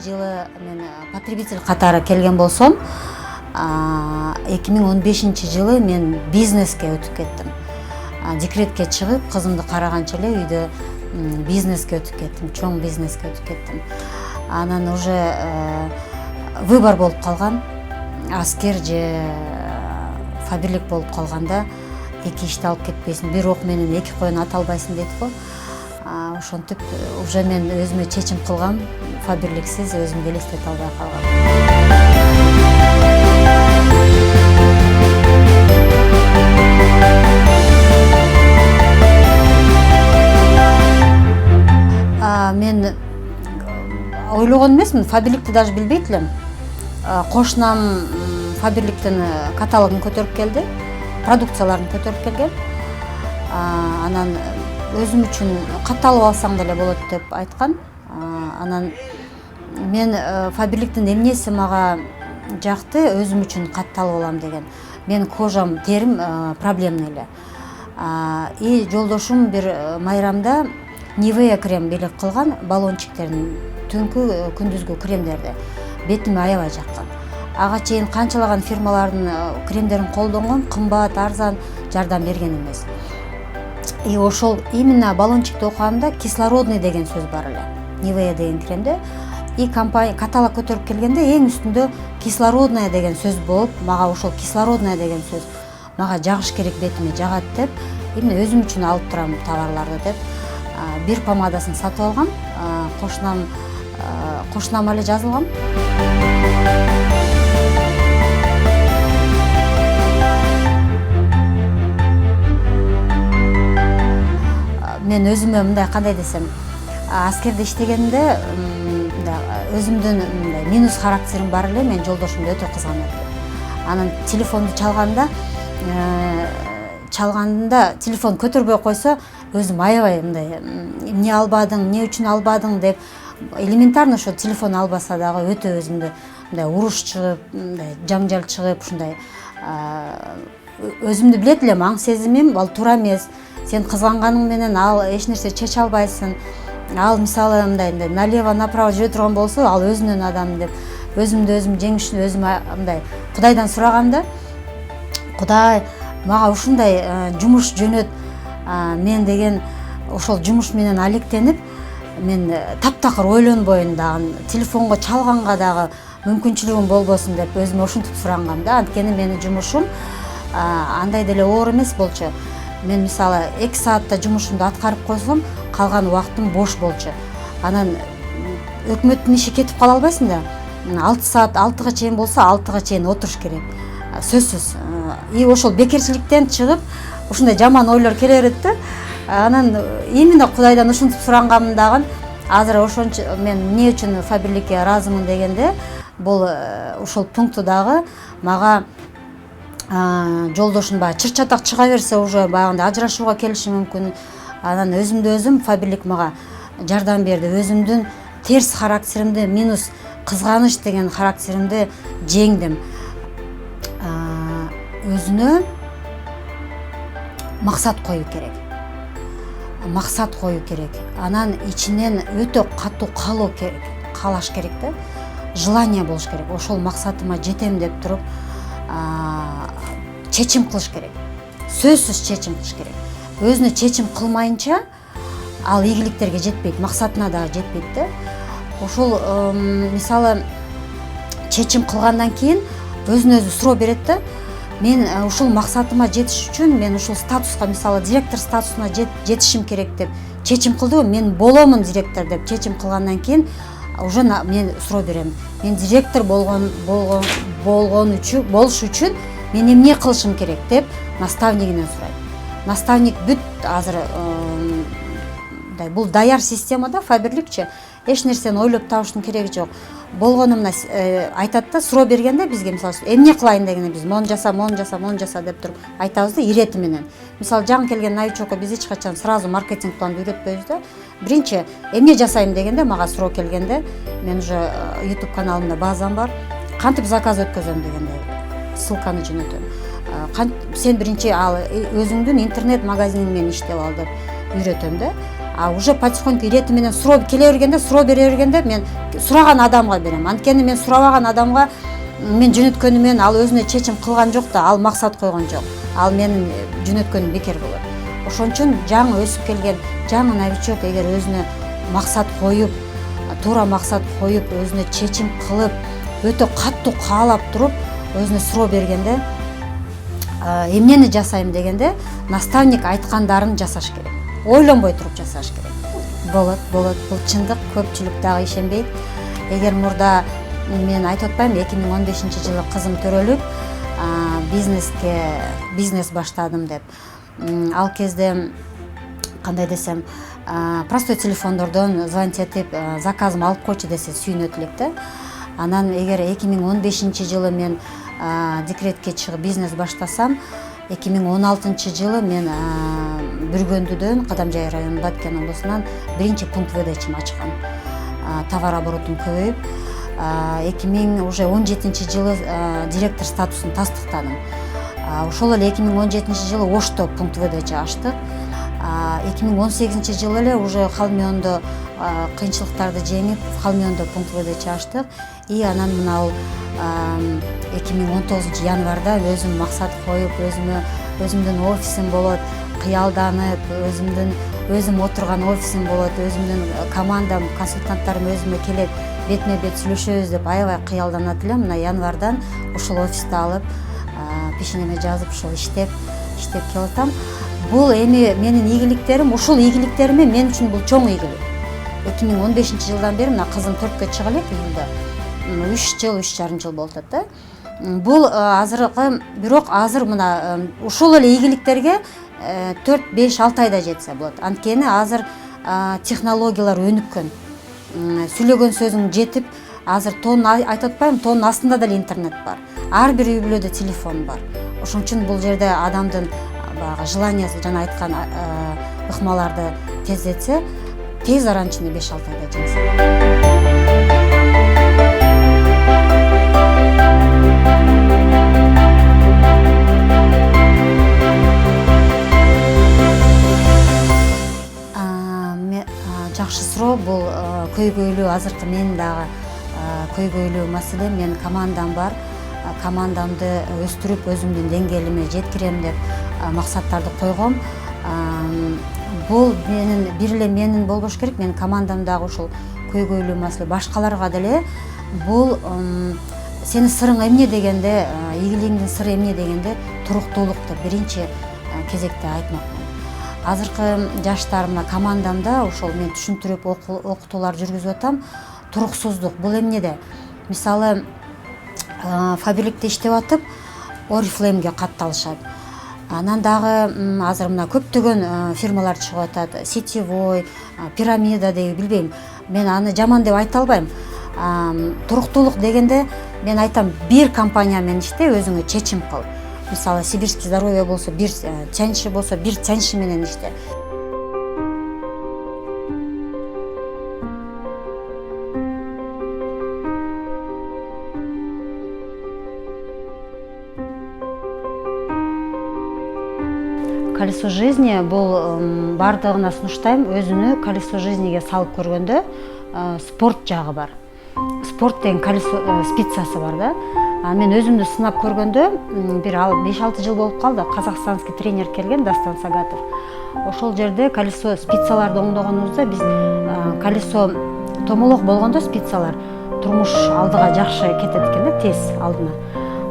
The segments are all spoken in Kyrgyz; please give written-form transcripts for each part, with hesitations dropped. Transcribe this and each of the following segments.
Жылы мен потребитель катары келген болсом, 2015 жылы мен бизнеске өтүп кеттим. Декретке чыгып, кызымды караганча эле үйдө бизнеске өтүп кеттим, чоң бизнеске өтүп кеттим. Анан уже выбор болуп калган, аскер же фаберлик болуп калганда эки ишти алып кетпейсиң, бир ок менен эки коюн ата албайсың дейт го. Ошентип уже мен өзүмө чечим кылгам, фаберликсиз өзүмдү элестете албай калгам. Мен ойлогон эмесмин, фаберликти даже билбейт элем. Кошунам фаберликтин каталогун көтөрүп келди, продукцияларын көтөрүп келген. Анан өзүм үчүн катталып алсаң деле болот деп айткан. Анан мен фаберликтин эмнеси мага жакты, өзүм үчүн катталып алам деген. Менин кожам, терим проблемный эле. И жолдошум бир майрамда Nivea крем белек кылган, баллончиктерин, түнкү күндүзгү кремдерди. Бетиме аябай жаккан. Ага чейин канчалаган фирмалардын кремдерин колдонгом, кымбат, арзан, жардам берген эмес. И ошол именно баллончикти окуганда кислородный деген сөз бар эле. Nivea деген кремде. И компания каталог көтөрүп келгенде эң үстүндө кислородная деген сөз болуп, мага ошол кислородная деген сөз мага жагыш керек, бетиме жагат деп, именно өзүм үчүн алып турам товарларды деп, бир помадасын сатып алгам, кошунам эле жазылгам. Мен өзүмө мындай, кандай десем, аскерде иштегенде өзүмдүн минус характерим бар эле, мен жолдошумду өтө кызганат. Анан телефонду чалганда телефон көтөрбөй койсо, өзүм аябай мындай, эмне албадың, эмне үчүн албадың деп, элементарно ошо телефон албаса дагы өтө өзүмдү мындай уруш чыгып, мындай жаңжал чыгып, ушундай өзүмдү билет элем, аң сезимим ал туура эмес. Сен кызганганың менен ал эч нерсе чече албайсың. Ал мисалы мындай налево направо жүрө турган болсо, ал өзүнүн адамы деп, өзүмдү өзүм жеңиш үчүн өзүм мындай Кудайдан сураганда, Кудай мага ушундай жумуш жөнөт, мен деген ошол жумуш менен алектенип, мен таптакыр ойлонбойн дагы, телефонго чалганга дагы мүмкүнчүлүгүм болбосун деп өзүмө ушинтип сурангам да. Анткени менин жумушум андай деле оор эмес болчу. Мен мисалы 2 саатта жумушумду аткарып койсом, калган убактым бош болчу. Анан өкмөттүн иши кетип кала албайсың да. 6 саат 6-га чейин болсо, 6-га чейин отуруш керек. Сөзсүз. И ошол бекерчиликтен чыгып, ушундай жаман ойлор келе берет да. Анан именно Кудайдан ушинтип сурангамын дагы. Азыр ошончо мен эмне үчүн фаберликке ыраазымын дегенде, бул ошол пункты дагы мага жолдошум баягы чыр-чатак чыга берсе, уже баягындай ажырашууга келиши мүмкүн. Анан өзүмдү өзүм фаберлик мага жардам берди. Өзүмдүн терс характеримди, минус кызганыч деген характеримди жеңдим. Өзүнө максат коюу керек. Максат коюу керек. Анан ичинен өтө катуу каалаш керек да. Желание болуш керек. Ошол максатыма жетем деп туруп, чечим кылыш керек. Сөзсүз чечим кылыш керек. Өзүнө чечим кылмайынча ал ийгиликтерге жетпейт, максатына дагы жетпейт да. Ошол мисалы чечим кылгандан кийин өзүнө өзү суроо берет да. Мен ушул максатыма жетиш үчүн мен ушул статуска, мисалы директор статусуна жетишим керек деп чечим кылдым. Мен боломун директор деп чечим кылгандан кийин уже мен суроо берем. Мен директор болуш үчүн мен эмне кылышым керек деп наставнигинен сурайт. Наставник бүт азыр бул даяр системада фаберликчи эч нерсени ойлоп табыштын кереги жок. Болгонумна айтат да, суроо бергенде бизге мисалы эмне кылайын дегенде биз мону жаса деп туруп айтабыз да, ирети менен. Мисалы жаңы келген новичокко биз эч качан сразу маркетинг планды үйрөтпөйбүз да. Биринчи эмне жасайм дегенде, мага суроо келгенде, мен уже YouTube каналымда базам бар, кантип заказ өткөзөм дегенде ссылканы жөнөтөм. Сен биринчи ал өзүңдүн интернет магазиниң менен иштеп ал деп үйрөтөм да. Уже потихоньку ирети менен суроо келе бергенде, суроо бере бергенде мен сураган адамга берем. Анткени мен сурабаган адамга мен жөнөткөнүмөн ал өзүнө чечим кылган жок да, ал максат койгон жок. Ал менин жөнөткөнүм бекер болот. Ошон үчүн жаңы өсүп келген жаңы новичок эгер өзүнө максат коюп, туура максат коюп, өзүнө чечим кылып, өтө каттуу каалап туруп, өзүнө суроо бергенде, эмнени жасайм дегенде, наставник айткандарын жасаш керек. Ойлонбой туруп жасаш керек. Болот. Бул чындык, көпчүлүк дагы ишенбейт. Эгер мурда мен айтып атпайм, 2015-жылы кызым төрөлүп, бизнес баштадым деп. Ал кезде кандай десем, простой телефондордон звонить этип, заказым алып койчу десе сүйүнөт элек да. Анан эгер 2015-жылы мен декретке чыгып бизнес баштасам, 2016-жылы мен Бүргөндүдөн, Кадамжай району Баткен облусунан биринчи пункт выдачам ачкан. Товар оборотум көбөйүп, 2017-жылы директор статусун тастыктадым. Ошол эле 2017-жылы Ошто пункт выдача ачтык. 2018-жылы эле уже Халмиондо кыйынчылыктарды жеңип, Халмиондо пункт выдача ачтык. И анан мына 2019 январда өзүм максат коюп, өзүмдүн офисим болот, кыялданып, өзүм отурган офисим болот, өзүмдүн командам, консультанттарым өзүмө келет, бетме бет сүйлөшөбүз деп аябай кыялданат элем. Мына январдан ошол офисти алып, пешенеме жазып, ошол иштеп келатам. Бул эми менин ийгиликтерим, ушул ийгиликтериме мен үчүн бул чоң ийгилик. 2015-жылдан бери мына кызым 4кө чыга элек июлда. 3,5 жыл болуп атат да. Бул азыркы, бирок азыр мына ушул эле ийгиликтерге 4-5-6 айда жетсе болот. Анткени азыр технологиялар өнүккөн. Сүйлөгөн сөзүң жетип, азыр айтып атпайм, тоонун астында деле интернет бар. Ар бир үй бүлөдө телефон бар. Ошон үчүн бул жерде адамдын желаниясы, жана айткан ыкмаларды тездетсе, тез аранын ичинде 5-6 айда жетсе. Жакшы суроо. Бул көйгөйлүү, азыркы менин дагы көйгөйлүү маселе. Мен командам бар. Командамды өстүрүп, өзүмдүн деңгээлиме жеткирем деп максаттарды койгом. Бул бир эле менин болбош керек, менин командам дагы ушул көйгөйлүү маселе. Башкаларга деле бул сенин сырың эмне дегенде, ийгилигиңдин сыры эмне дегенде, туруктуулук деп биринчи кезекте айтмакмын. Азыркы жаштар мына командамда ошол мен түшүндүрүп окутуулар жүргүзүп атам. Туруксуздук бул эмнеде? Мисалы, фабрикте иштеп атып, Oriflame'ге катталышат. Анан дагы азыр мына көптөгөн фирмалар чыгып атат. Сетевой, Пирамида деп билбейм. Мен аны жаман деп айта албайм. Туруктуулук дегенде мен айтам, бир компания менен иште, өзүңө чечим кыл. Мисалы, Сибирский здоровье болсо, бир ценши болсо, бир ценши менен иште. Колесо жизни бул бардыгына сунуштайм. Өзүнү колесо жизниге салып көргөндө спорт жагы бар. Спорт деген колесо спицасы бар да. Мен өзүмдү сынап көргөндө, бир 5-6 жыл болуп калды, казакстанский тренер келген, Дастан Сагатов. Ошол жерде колесо спицаларды оңдогонубузда биз колесо томолок болгондо спицалар турмуш алдыга жакшы кетет экен да, тез алдына.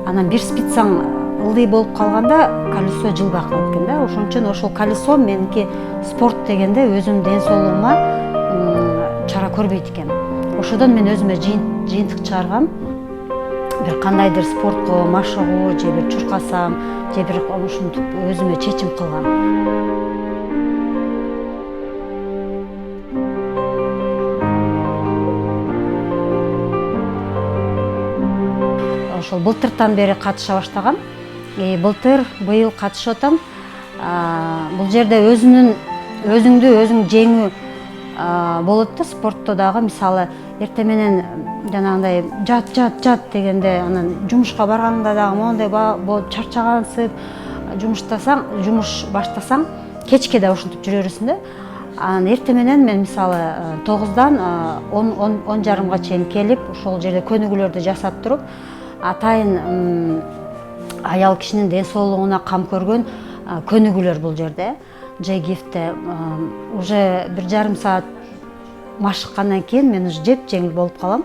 Анан бир спицаң ылдый болуп калганда колесо жылбай калат экен да. Ошон үчүн ошол колесо меники спорт дегенде өзүмдүн ден соолугума чара көрбөйт экен. Ошодон мен өзүмө жыйынтык чыгаргам. Бир кандайдыр спортко машыгуу, же бир чуркасам, же бир ушинтип өзүмө чечим кылгам. Ошол былтыртан бери катыша баштагам. Быйыл катышып атам. Бул жерде өзүңдү өзүң жеңүү болот да спортто дагы. Мисалы эртең менен жанагындай жат дегенде анан жумушка барганда дагы моундай болуп чарчагансып жумуш баштасаң кечке да ушинтип жүрө бересиң да. Анан эртең менен мен мисалы 9-дан 10:30га чейин келип ошол жерде көнүгүүлөрдү жасап туруп, атайын аял кишинин ден соолугуна кам көргөн көнүгүүлөр бул жерде. Жегифте уже 1,5 саат машыккандан кийин мен уже жеп жеңил болуп калам.